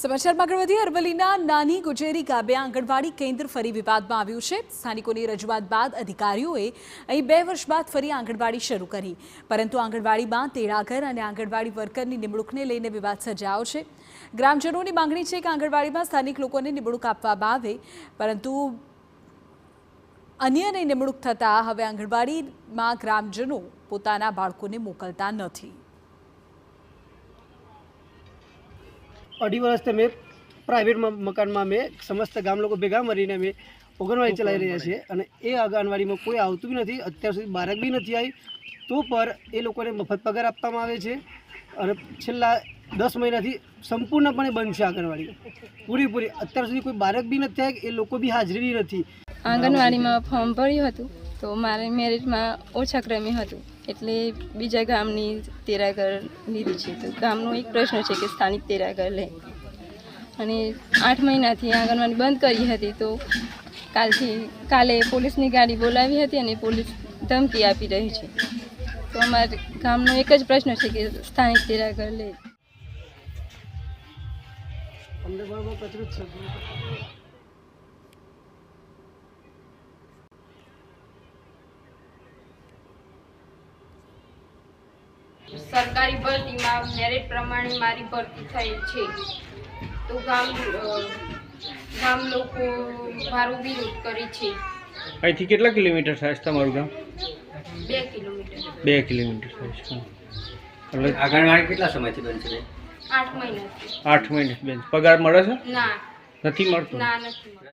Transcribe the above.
સમાચારમાં આગળ વધીએ અરવલ્લીના નાની ગુજેરી ગામે આંગણવાડી કેન્દ્ર ફરી વિવાદમાં આવ્યું છે। સ્થાનિકોની રજૂઆત બાદ અધિકારીઓએ અહીં 2 વર્ષ બાદ ફરી આંગણવાડી શરૂ કરી, પરંતુ આંગણવાડીમાં તેડાગર અને આંગણવાડી વર્કરની નિમણૂકને લઈને વિવાદ સર્જાયો છે। ગ્રામજનોની માંગણી છે કે આંગણવાડીમાં સ્થાનિક લોકોને નિમણૂક આપવામાં આવે, પરંતુ અન્યની નિમણૂક થતાં હવે આંગણવાડીમાં ગ્રામજનો પોતાના બાળકોને મોકલતા નથી। 2.5 વર્ષથી અમે પ્રાઇવેટ મકાનમાં અમે સમસ્ત ગામ લોકો ભેગા મળીને અમે આંગણવાડી ચલાવી રહ્યા છીએ અને એ આંગણવાડીમાં કોઈ આવતું બી નથી, અત્યાર સુધી બાળક બી નથી આવી, તો પર એ લોકોને મફત પગાર આપવામાં આવે છે અને છેલ્લા 10 મહિનાથી સંપૂર્ણપણે બંધ છે આંગણવાડી પૂરેપૂરી। અત્યાર સુધી કોઈ બાળક બી નથી આવ્યા, એ લોકો બી હાજરી બી નથી। આંગણવાડીમાં ફોર્મ ભર્યું હતું તો મારે મેરિટમાં ઓછા ક્રમે હતું, એટલે બીજા ગામની તેડાગર લીધી છે। તો ગામનો એક પ્રશ્ન છે કે સ્થાનિક તેડાગર લે, અને 8 મહિનાથી આંગણવાડી બંધ કરી હતી। તો કાલે પોલીસની ગાડી બોલાવી હતી અને પોલીસ ધમકી આપી રહી છે। તો અમારા ગામનો એક જ પ્રશ્ન છે કે સ્થાનિક તેડાગર લે। અમને બરાબર કચરું જ છે। સરકારી ભરતીમાં મેરિટ પ્રમાણે મારી ભરતી થયેલ છે, તો ગામ લોકો મારો વિરોધ કરે છે। અહીંથી કેટલા કિલોમીટર થાય છે તમારું ગામ? 2 કિલોમીટર। 2 કિલોમીટર થાય છે। એટલે આંગણવાડી કેટલા સમયથી બંધ છે? 8 મહિનાથી। 8 મહિને બેન પગાર મળે છે? ના, નથી મળતો? ના નથી મળતો।